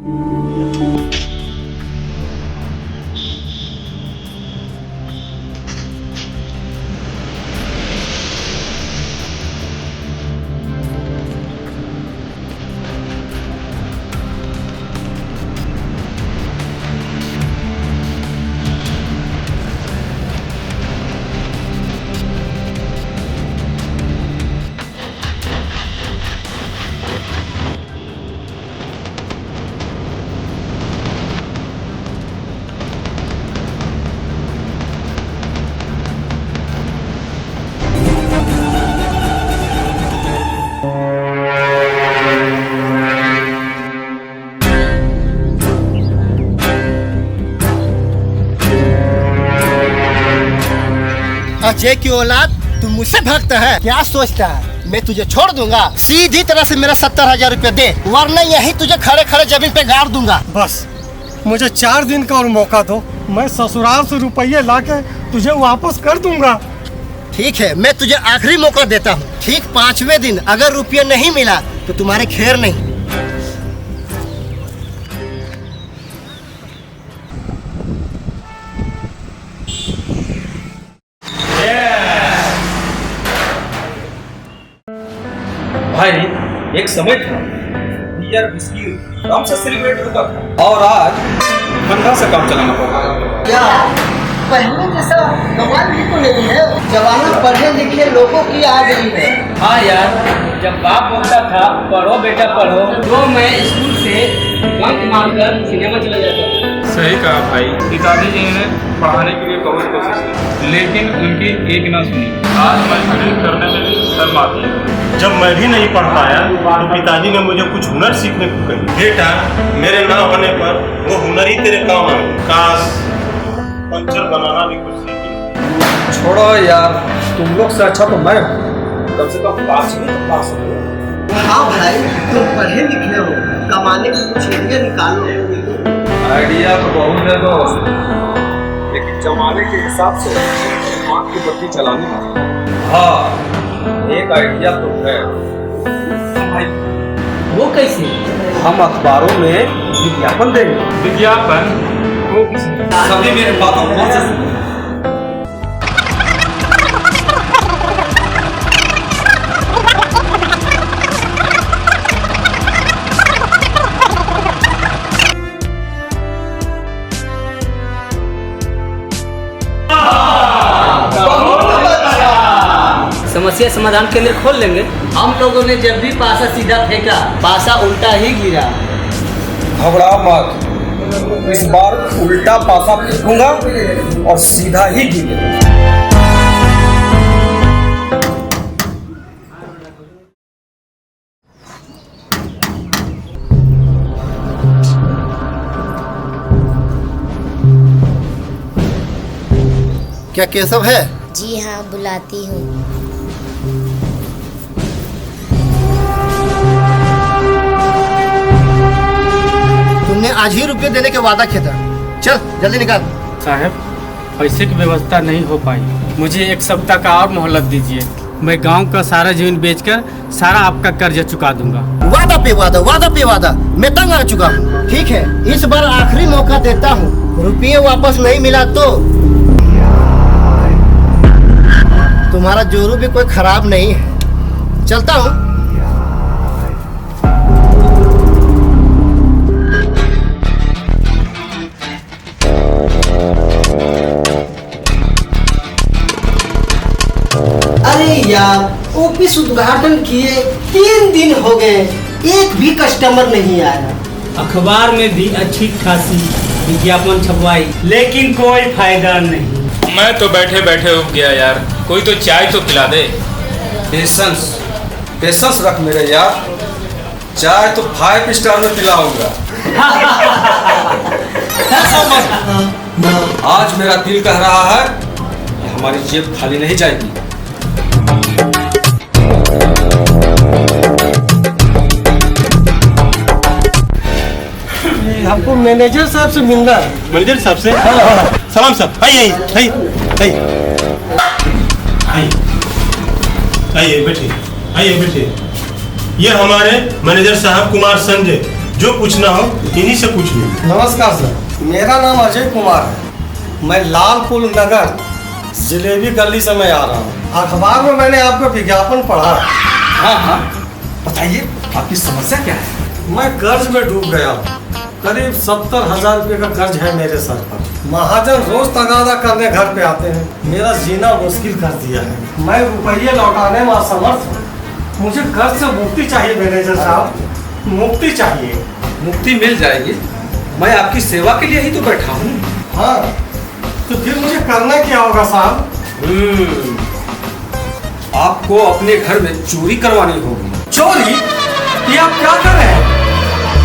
अजय की औलाद तू मुझसे भागता है? क्या सोचता है मैं तुझे छोड़ दूंगा? सीधी तरह से मेरा 70,000 रुपया दे, वरना यही तुझे खड़े खड़े जमीन पे गाड़ दूंगा। बस मुझे 4 दिन का और मौका दो, मैं ससुराल से रुपये लाके तुझे वापस कर दूंगा। ठीक है, मैं तुझे आखिरी मौका देता हूँ। ठीक 5वें दिन अगर रुपया नहीं मिला तो तुम्हारे खैर नहीं। भाई एक समय था बियर विस्की कम से सेलिब्रेट होता था और आज ठंडा से काम चलाना पड़ता है। क्या पहले जैसा कमाल भी तो नहीं है? जवाना पढ़े लिखे लोगों की आ गई है। हाँ यार, जब बाप बोलता था पढ़ो बेटा पढ़ो, तो मैं स्कूल से बंक मारकर सिनेमा चला जाता था। सही कहा भाई, पिताजी जी ने पढ़ाने के लिए बहुत कोशिश की, लेकिन उनकी एक ना सुनी। आज मजदूरी करने में भी शर्म आती है। जब मैं भी नहीं पढ़ पाया तो पिताजी ने मुझे कुछ हुनर सीखने को कही। बेटा, मेरे ना होने पर वो हुनर ही तेरे काम आए। काश पंचर बनाना भी कुछ सीखी। छोड़ो यार, तुम लोग से अच्छा तो मैं हूँ, कम से कम पास भी तो पास हो। हाँ भाई, तुम पढ़े लिखे हो, कमाने की कुछ आइडिया निकालो। आइडिया तो बहुत है दोस्त, लेकिन जमाने के हिसाब से आँख की बत्ती चलानी है। हाँ, एक आइडिया तो है। वो कैसे? हम अखबारों में विज्ञापन देंगे। विज्ञापन वो किसी सभी मेरे बातों को ध्यान से सुनो। समस्या समाधान केंद्र खोल लेंगे। हम लोगों ने जब भी पासा सीधा फेंका, पासा उल्टा ही गिरा। घबरा मत, इस बार उल्टा पासा फेंकूंगा और सीधा ही गिरेगा। क्या केशव है? जी हाँ, बुलाती हूँ। तुमने आज ही रुपये देने के वादा किया था। चल जल्दी निकाल। साहब, पैसे की व्यवस्था नहीं हो पाई, मुझे 1 सप्ताह का और मोहलत दीजिए। मैं गांव का सारा जमीन बेचकर सारा आपका कर्जा चुका दूंगा। वादा पे वादा, वादा पे वादा, मैं तंग आ चुका हूँ। ठीक है, इस बार आखिरी मौका देता हूँ। रुपये वापस नहीं मिला तो तुम्हारा जोरू भी कोई खराब नहीं है। चलता हूँ। अरे यार, ऑफिस उद्घाटन किए 3 दिन हो गए, एक भी कस्टमर नहीं आया। अखबार में भी अच्छी खासी विज्ञापन छपवाई, लेकिन कोई फायदा नहीं। मैं तो बैठे बैठे उब गया यार, कोई तो चाय तो पिला दे। पेशेंस रख मेरे यार, चाय तो 5 स्टार में पिलाऊंगा। आज मेरा दिल कह रहा है कि हमारी जेब खाली नहीं जाएगी। हमको मैनेजर साहब से मिलना है। मैनेजर साहब से? सलाम साहब, आइए आइए बैठिए, आइए बैठिए। ये हमारे मैनेजर साहब कुमार संजय, जो पूछना हो इन्हीं से पूछ लो। नमस्कार सर, मेरा नाम अजय कुमार है। मैं लालपुर नगर जलेबी गली से मैं आ रहा हूँ। अखबार में मैंने आपका विज्ञापन पढ़ा। हाँ हाँ, बताइए आपकी समस्या क्या है? मैं कर्ज में डूब गया हूँ। करीब 70,000 रुपये का कर्ज है मेरे सर पर। महाजन रोज तगादा करने घर पे आते हैं। मेरा जीना मुश्किल कर दिया है। मैं रुपये लौटाने में असमर्थ हूँ। मुझे कर्ज से मुक्ति चाहिए मैनेजर साहब, मुक्ति चाहिए। मुक्ति मिल जाएगी, मैं आपकी सेवा के लिए ही तो बैठा हूँ। हाँ, तो फिर मुझे करना क्या होगा साहब? आपको अपने घर में चोरी करवानी होगी। चोरी? ये आप क्या कर रहे हैं?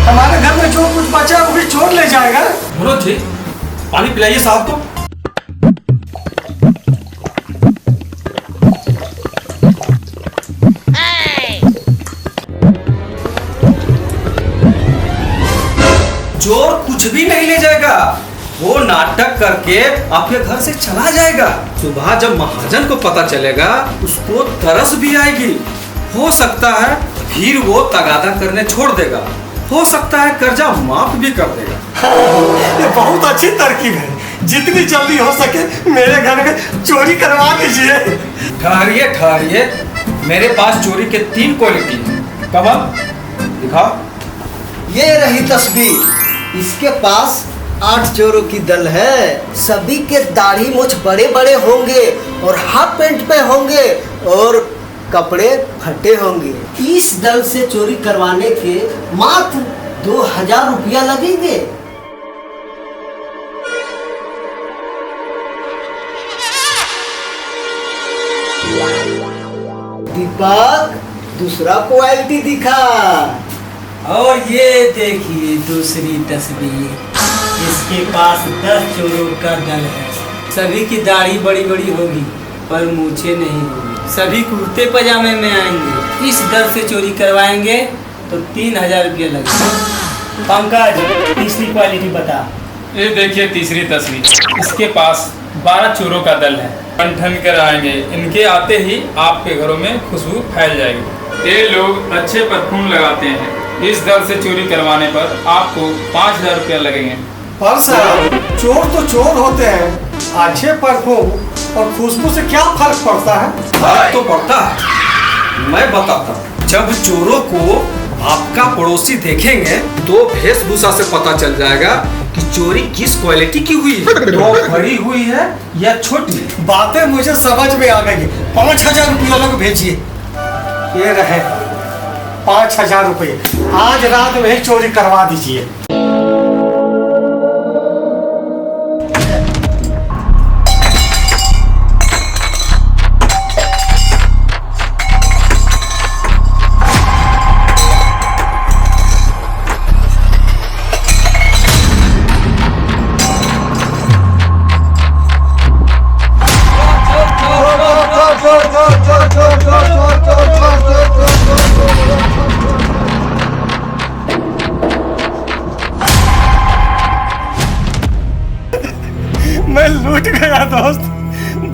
हमारे घर में जो कुछ बचा है वो भी चोर ले जाएगा। मनोज जी, पानी पिलाइए साहब को। चोर कुछ भी नहीं ले जाएगा, वो नाटक करके आपके घर से चला जाएगा। सुबह जब महाजन को पता चलेगा उसको तरस भी आएगी। हो सकता है फिर वो तगादा करने छोड़ देगा, हो सकता है कर्जा माफ भी कर देगा। ये बहुत अच्छी तरकीब है। जितनी जल्दी हो सके मेरे घर में चोरी करवा दीजिए। ठहरिए ठहरिए, मेरे पास चोरी के 3 क्वालिटी है। कमल दिखा। ये रही तस्वीर। इसके पास 8 चोरों की दल है। सभी के दाढ़ी मूछ बड़े बड़े होंगे और हाफ पैंट पे होंगे और कपड़े फटे होंगे। इस दल से चोरी करवाने के मात्र 2,000 रुपया लगेंगे। दीपक, दूसरा क्वालिटी दिखा। और ये देखिए दूसरी तस्वीर। इसके पास 10 चोरों का दल है। सभी की दाढ़ी बड़ी बड़ी होगी पर मूछें नहीं होगी। सभी कुर्ते पजामे में आएंगे। इस दल से चोरी करवाएंगे तो 3,000 रुपया लगेगा। पंकज, तीसरी क्वालिटी बता। ये देखिए तीसरी तस्वीर। इसके पास 12 चोरों का दल है। ठन कर आएंगे, इनके आते ही आपके घरों में खुशबू फैल जाएगी। ये लोग अच्छे परफ्यूम लगाते हैं। इस दल से चोरी करवाने पर आपको 5,000 रुपया लगेंगे। पर सर, चोर तो चोर होते हैं। अच्छे परफ्यूम और खुशबू से क्या फर्क पड़ता है? फर्क तो पड़ता है, मैं बताता हूँ। जब चोरों को आपका पड़ोसी देखेंगे तो वेशभूषा से पता चल जाएगा कि चोरी किस क्वालिटी की हुई है, तो बड़ी हुई है या छोटी। बातें मुझे समझ में आ गई। 5,000 रुपया लोग भेजिए। ये रहे 5,000 रुपये। आज रात में ही चोरी करवा दीजिए। मैं लूट गया दोस्त,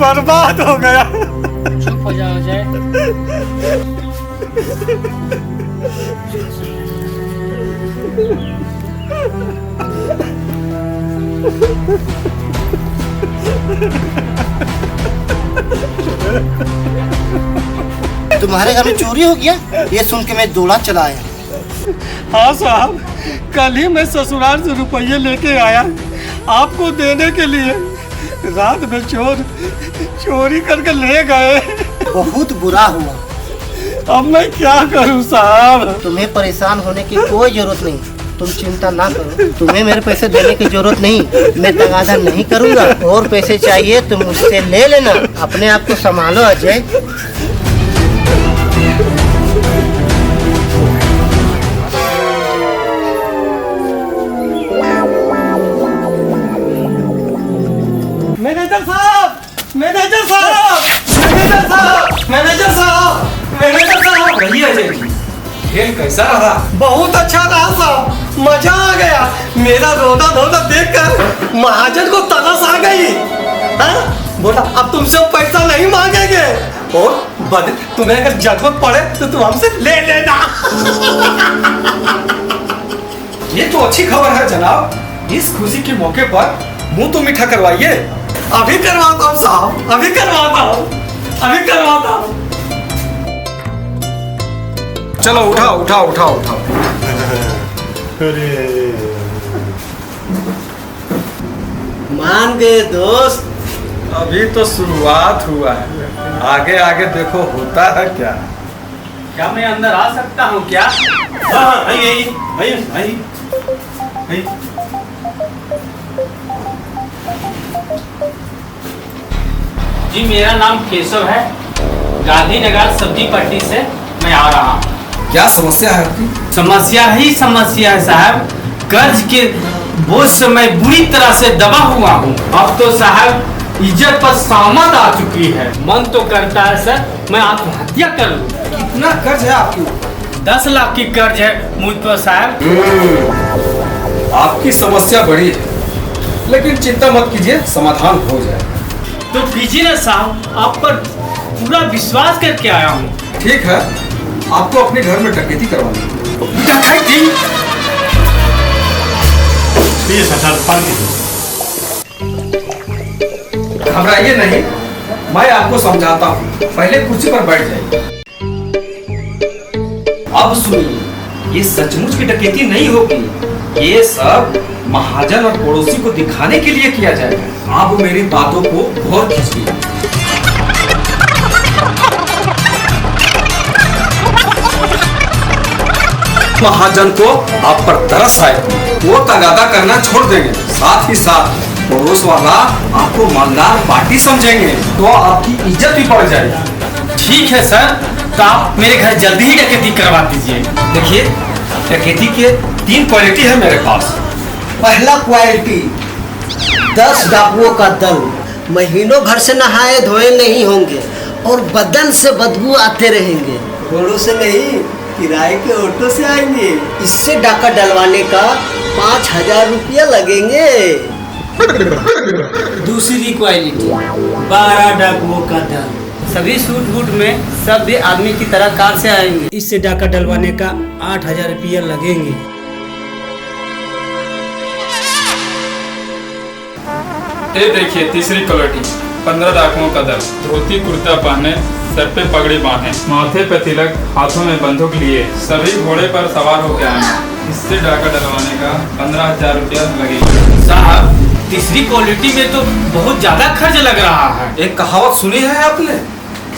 बर्बाद हो गया। चुप हो जाओ अजय। तुम्हारे घर में चोरी हो गया? ये सुन के मैं दौड़ा चला आया। हाँ साहब, कल ही मैं ससुराल से रुपये लेके आया आपको देने के लिए। रात में चोर चोरी करके ले गए। बहुत बुरा हुआ। अब मैं क्या करूं साहब? तुम्हें परेशान होने की कोई जरूरत नहीं। तुम चिंता ना करो। तुम्हें मेरे पैसे देने की जरूरत नहीं। मैं तगादा नहीं करूंगा। और पैसे चाहिए तो मुझसे ले लेना। अपने आप को संभालो अजय। मैनेजर साहब, मैनेजर साहब, मैनेजर साहब, मैनेजर साहब, मैनेजर साहब। कहिए अजय जी, खेल कैसा रहा? बहुत अच्छा रहा साहब, मजा आ गया। मेरा रोना धोना देखकर महाजन को तरस आ गई। हाँ? बोला अब तुमसे वो पैसा नहीं मांगेंगे। और तुम्हें अगर जरूरत पड़े तो तुम हमसे ले लेना। ये तो अच्छी खबर है जनाब। इस खुशी के मौके पर मुंह तो मीठा करवाइए। अभी करवाता हूँ साहब, अभी करवाता हूँ, अभी करवाता हूँ। चलो उठाओ उठाओ उठाओ उठाओ। अरे मान गए दोस्त। अभी तो शुरुआत हुआ है, आगे आगे देखो होता है क्या। क्या मैं अंदर आ सकता हूँ क्या? हाँ, आई। जी मेरा नाम केशव है, गांधीनगर सब्जी पट्टी से मैं आ रहा हूँ। क्या समस्या है आपकी? समस्या ही समस्या है साहब। कर्ज के बोझ से मैं बुरी तरह से दबा हुआ हूँ। अब तो साहब इज्जत पर सामत आ चुकी है। मन तो करता है सर मैं आत्महत्या कर लूँ। कितना कर्ज है आपके ऊपर? 10 लाख की कर्ज है मुझ पर साहब। आपकी समस्या बड़ी है, लेकिन चिंता मत कीजिए, समाधान हो जाएगा। तो कीजिए ना साहब, आप पर पूरा विश्वास करके आया हूँ। ठीक है, आपको अपने घर में डकैती करवानी है। डकैती? ये सचार पाल के घबराइए नहीं, मैं आपको समझाता हूँ। पहले कुर्सी पर बैठ जाइए। अब सुनिए, ये सचमुच की डकैती नहीं होगी। ये सब महाजन और पड़ोसी को दिखाने के लिए किया जाएगा। आप मेरी बातों को गौर कीजिए। महाजन को आप पर तरस आए, वो तगादा करना छोड़ देंगे। साथ ही साथ पड़ोस वाला आपको मालदार पार्टी समझेंगे, तो आपकी इज्जत भी बढ़ जाएगी। ठीक है सर, तो आप मेरे घर जल्दी ही डकैती करवा दीजिए। देखिए, डकैती के 3 क्वालिटी है मेरे पास। पहला क्वालिटी, 10 डाकुओं का दल महीनों भर से नहाए धोए नहीं होंगे और बदन से बदबू आते रहेंगे। घोड़ों से नहीं, किराए के ऑटो से आएंगे। इससे डाका डलवाने का 5000 रुपया लगेंगे। दूसरी क्वालिटी, 12 डाकुओं का दल, सभी सूट बूट में सभ्य आदमी की तरह कार से आएंगे। इससे डाका डलवाने का 8000 रुपया लगेंगे। ये देखिए तीसरी क्वालिटी, 15 डाकुओं का दल, धोती कुर्ता पहने, सर पे पगड़ी बांधे, माथे पे तिलक, हाथों में बंदूक लिए, सभी घोड़े पर सवार होकर आएंगे। इससे डाका डलवाने का 15000 रुपया लगेगा। साहब तीसरी क्वालिटी में तो बहुत ज्यादा खर्च लग रहा है। एक कहावत सुनी है आपने,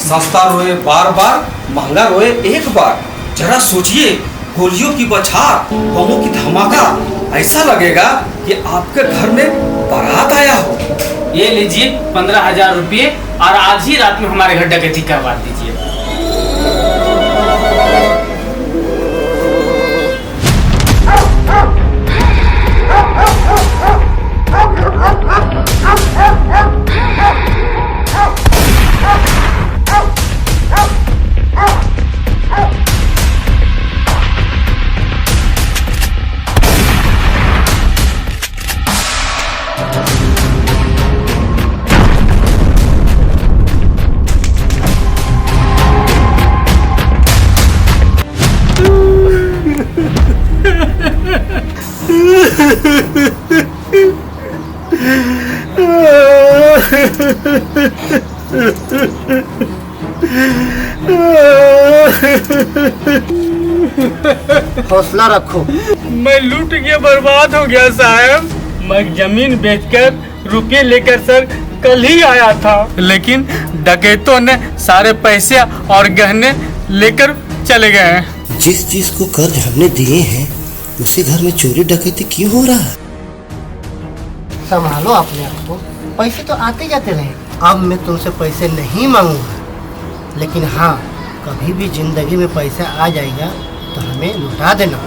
सस्ता रोए बार बार, महंगा रोए एक बार। जरा सोचिए, गोलियों की बौछार, बमों की धमाका, ऐसा लगेगा कि आपके घर में बारात आया हो। ये लीजिए 15000 रुपये और आज ही रात में हमारे घर डकैती करवा दीजिए। हौसला रखो। मैं लूट के बर्बाद हो गया साहब। मैं जमीन बेचकर रुपये लेकर सर कल ही आया था, लेकिन डकैतों ने सारे पैसे और गहने लेकर चले गए हैं। जिस चीज को कर्ज हमने दिए हैं उसी घर में चोरी डकैती क्यों हो रहा है? संभालो अपने आप को, पैसे तो आते जाते रहे। अब मैं तुमसे पैसे नहीं मांगूंगा, लेकिन हाँ, कभी भी जिंदगी में पैसा आ जाएगा तो हमें लौटा देना।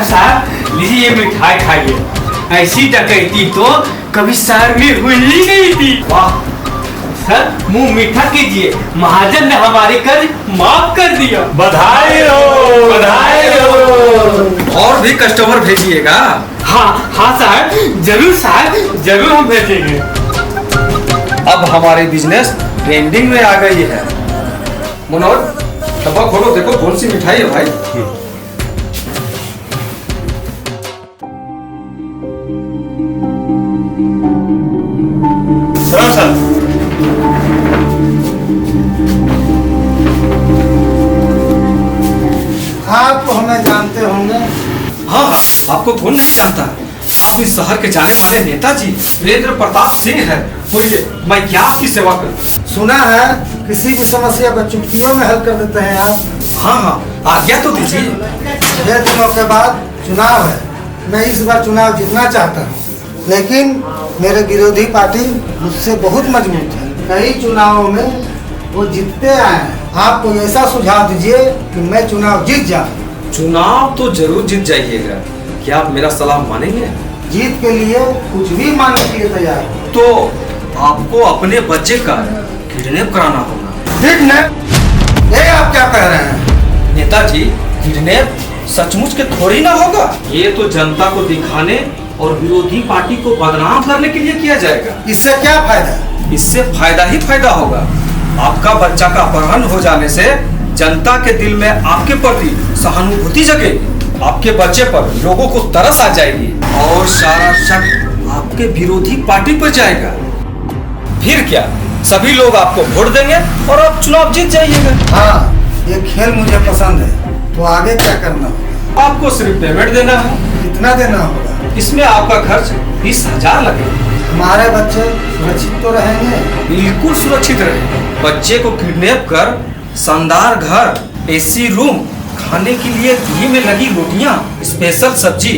साहब लीजिए ये मिठाई खाइए। ऐसी डकैती तो कभी शहर में हुई ही नहीं थी। वाह सर, मुंह मीठा कीजिए, महाजन ने हमारी कर्ज माफ कर दिया। बधाई हो, बधाई हो। और भी कस्टमर भेजिएगा। हाँ हाँ साहब, जरूर साहब, जरूर हम भेजेंगे। अब हमारी बिजनेस ट्रेंडिंग में आ गई है। मनोज डब्बा खोलो, देखो कौन सी मिठाई है भाई। सर आप हमें जानते होंगे। हाँ हाँ, आपको कौन नहीं जानता। आप इस शहर के जाने माने नेताजी वीरेंद्र प्रताप सिंह है। बोलिए मैं क्या आपकी सेवा करूं? सुना है किसी भी समस्या को चुटकियों में हल कर देते हैं आप। हाँ हाँ, आज्ञा तो दीजिए। 6 दिनों के बाद चुनाव है। मैं इस बार चुनाव जीतना चाहता हूँ, लेकिन मेरे विरोधी पार्टी मुझसे बहुत मजबूत है। कई चुनावों में वो जीतते आए हैं। आप कोई ऐसा सुझाव दीजिए कि मैं चुनाव जीत जाऊं। चुनाव तो जरूर जीत जाइएगा। क्या आप मेरा सलाह मानेंगे? जीत के लिए कुछ भी मानने के लिए तैयार हूं। तो आपको अपने बच्चे का किडनैप कराना होगा। किडनैप? ये आप क्या कह रहे हैं? नेताजी, किडनैप सचमुच के थोड़ी ना होगा। ये तो जनता को दिखाने और विरोधी पार्टी को बदनाम करने के लिए किया जाएगा। इससे क्या फायदा? इससे फायदा ही फायदा होगा। आपका बच्चा का अपहरण हो जाने से जनता के दिल में आपके प्रति सहानुभूति जगेगी। आपके बच्चे पर लोगों को तरस आ जाएगी और सारा शक आपके विरोधी पार्टी पर जाएगा। फिर क्या, सभी लोग आपको वोट देंगे और आप चुनाव जीत जाइएगा। हाँ, ये खेल मुझे पसंद है। तो आगे क्या करना होगा? आपको सिर्फ पेमेंट देना है। कितना देना होगा? इसमें आपका खर्च 20,000 लगेगा। हमारे बच्चे सुरक्षित तो रहेंगे? बिल्कुल सुरक्षित रहे। बच्चे को किडनैप कर शानदार घर, एसी रूम, खाने के लिए घी में लगी रोटियां, स्पेशल सब्जी,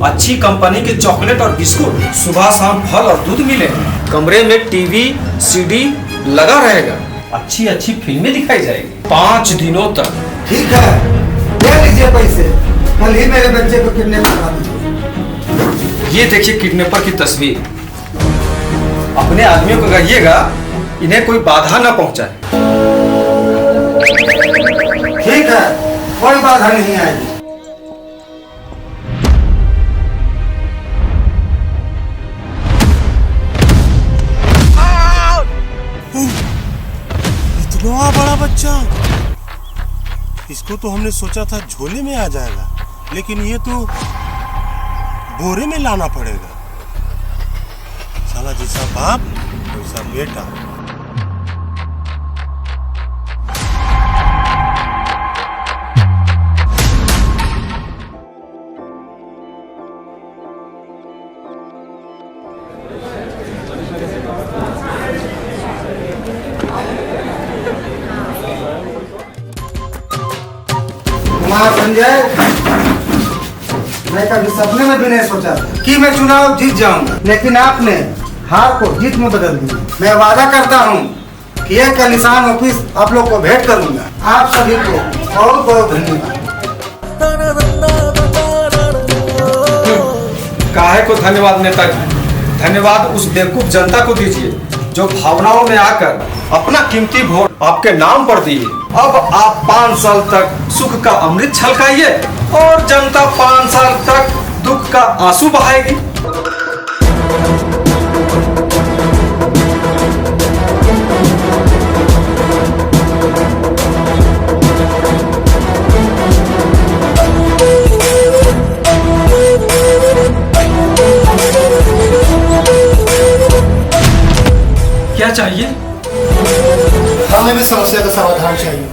अच्छी कंपनी के चॉकलेट और बिस्कुट, सुबह शाम फल और दूध मिले। कमरे में टीवी सीडी लगा रहेगा। अच्छी अच्छी फिल्में दिखाई जाएगी 5 दिनों तक। ठीक है, ले लीजिए पैसे। कल ही मेरे बच्चे को किडनैप करा दीजिए। ये देखिए किडनैपर की तस्वीर। अपने आदमियों को कहिएगा इन्हें कोई बाधा न पहुंचाए। ठीक है, कोई बाधा नहीं आएगी। इतना बड़ा बच्चा, इसको तो हमने सोचा था झोले में आ जाएगा, लेकिन ये तो बोरे में लाना पड़ेगा। साला जैसा बाप वैसा बेटा। कुमार संजय, मैं कभी सपने में भी नहीं सोचा था कि मैं चुनाव जीत जाऊंगा, लेकिन आपने हार को जीत में बदल दिया। मैं वादा करता हूं कि एक का निशान ऑफिस आप लोग को भेंट करूंगा। आप सभी को बहुत बहुत धन्यवाद। काहे को धन्यवाद नेताजी? धन्यवाद उस बेवकूफ जनता को दीजिए जो भावनाओं में आकर अपना कीमती वोट आपके नाम पर दिए। अब आप 5 साल तक सुख का अमृत छलकाइए और जनता 5 साल तक दुख का आंसू बहाएगी। क्या चाहिए? हमें भी समस्या का समाधान चाहिए।